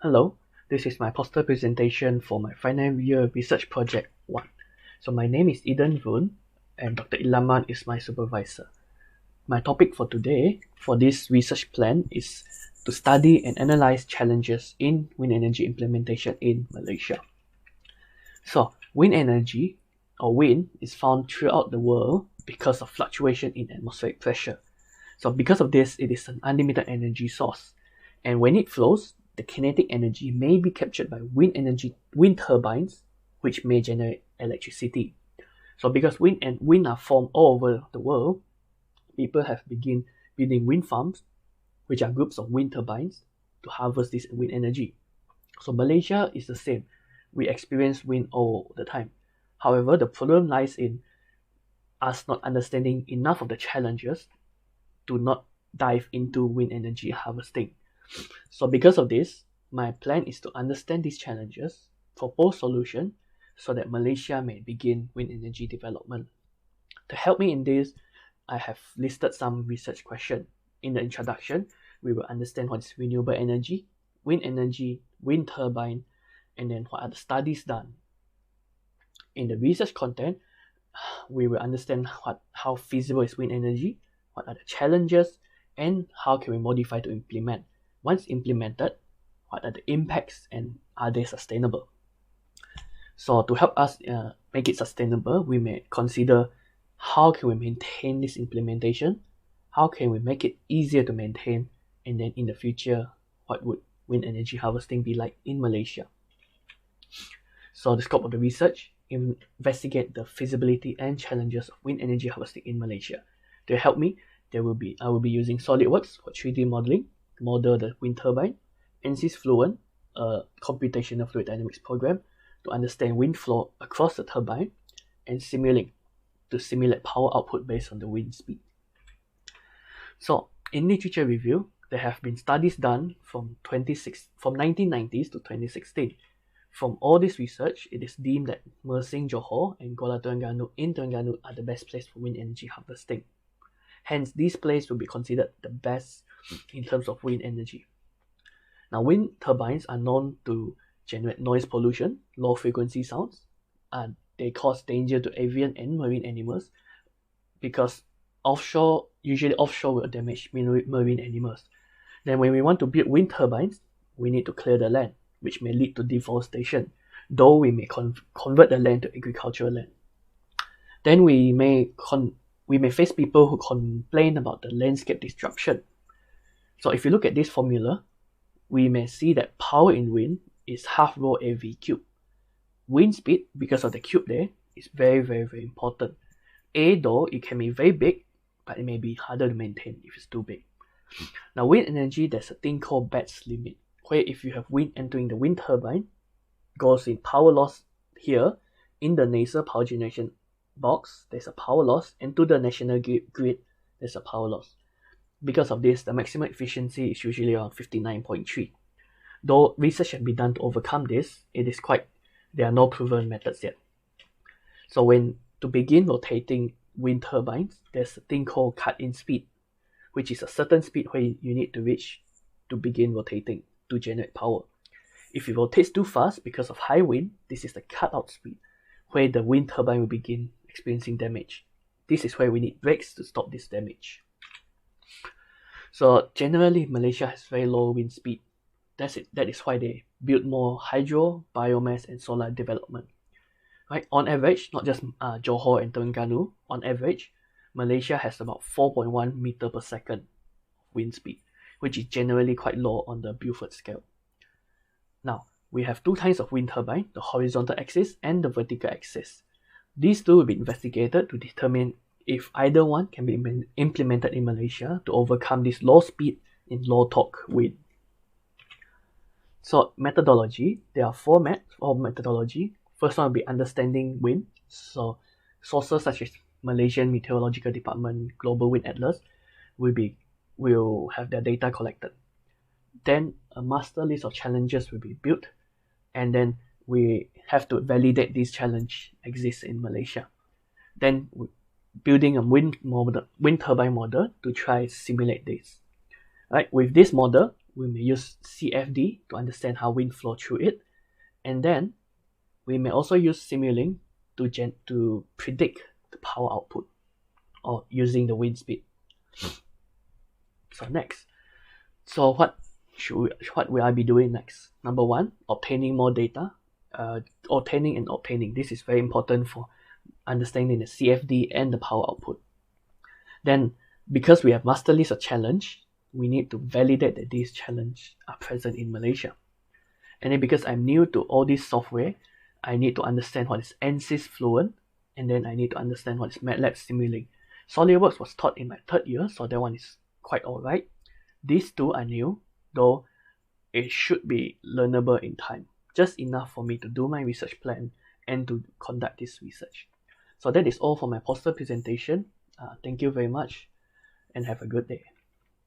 Hello, this is my poster presentation for my final year research project 1. So my name is Eden Run and Dr. Ilaman is my supervisor. My topic for today for this research plan is to study and analyze challenges in wind energy implementation in Malaysia. So wind energy or wind is found throughout the world because of fluctuation in atmospheric pressure. So because of this, it is an unlimited energy source. And when it flows, the kinetic energy may be captured by wind turbines, which may generate electricity. So because wind are formed all over the world, people have begun building wind farms, which are groups of wind turbines, to harvest this wind energy. So Malaysia is the same. We experience wind all the time. However, the problem lies in us not understanding enough of the challenges to not dive into wind energy harvesting. So because of this, my plan is to understand these challenges, propose solution, so that Malaysia may begin wind energy development. To help me in this, I have listed some research questions. In the introduction, we will understand what is renewable energy, wind turbine, and then what are the studies done. In the research content, we will understand how feasible is wind energy, what are the challenges, and how can we modify to implement. Once implemented, what are the impacts and are they sustainable? So to help us make it sustainable, we may consider how can we maintain this implementation, how can we make it easier to maintain, and then in the future, what would wind energy harvesting be like in Malaysia? So the scope of the research, investigate the feasibility and challenges of wind energy harvesting in Malaysia. To help me, I will be using SolidWorks for 3D modeling, model the wind turbine, ANSYS Fluent, a computational fluid dynamics program to understand wind flow across the turbine, and Simulink to simulate power output based on the wind speed. So in literature review, there have been studies done from 1990s to 2016. From all this research, it is deemed that Mersing Johor and Kuala Terengganu in Terengganu are the best place for wind energy harvesting. Hence, these places will be considered the best in terms of wind energy. Now, wind turbines are known to generate noise pollution, low frequency sounds. They cause danger to avian and marine animals because usually offshore will damage marine animals. Then when we want to build wind turbines, we need to clear the land, which may lead to deforestation, though we may convert the land to agricultural land. Then we may face people who complain about the landscape disruption. So if you look at this formula, we may see that power in wind is half rho AV cube. Wind speed, because of the cube there, is very, very, very important. Though it can be very big, but it may be harder to maintain if it's too big. Now, wind energy, there's a thing called Batts limit, where if you have wind entering the wind turbine, goes in power loss here, in the nasal power generation box, there's a power loss, and to the national grid, there's a power loss. Because of this, the maximum efficiency is usually around 59.3. Though research has been done to overcome this, there are no proven methods yet. So to begin rotating wind turbines, there's a thing called cut-in speed, which is a certain speed where you need to reach to begin rotating to generate power. If it rotates too fast because of high wind, this is the cut-out speed, where the wind turbine will begin experiencing damage. This is where we need brakes to stop this damage. So generally, Malaysia has very low wind speed. That is why they build more hydro, biomass, and solar development. Right? On average, not just Johor and Terengganu, on average, Malaysia has about 4.1 meter per second wind speed, which is generally quite low on the Beaufort scale. Now, we have two kinds of wind turbine, the horizontal axis and the vertical axis. These two will be investigated to determine if either one can be implemented in Malaysia to overcome this low speed in low torque wind. So methodology, there are four methodology. First one will be understanding wind. So sources such as Malaysian Meteorological Department, Global Wind Atlas will have their data collected. Then a master list of challenges will be built, and then we have to validate these challenges exist in Malaysia. Then building a wind turbine model to try simulate this. Right? With this model, we may use CFD to understand how wind flow through it, and then we may also use Simulink to predict the power output or using the wind speed. So next, what will I be doing next? Number one, obtaining more data. Obtaining. This is very important for understanding the CFD and the power output. Then, because we have master list a challenge, we need to validate that these challenges are present in Malaysia. And then because I'm new to all this software, I need to understand what is ANSYS Fluent, and then I need to understand what is MATLAB Simulink. SolidWorks was taught in my third year, so that one is quite alright. These two are new, though it should be learnable in time, just enough for me to do my research plan and to conduct this research. So that is all for my poster presentation. Thank you very much and have a good day.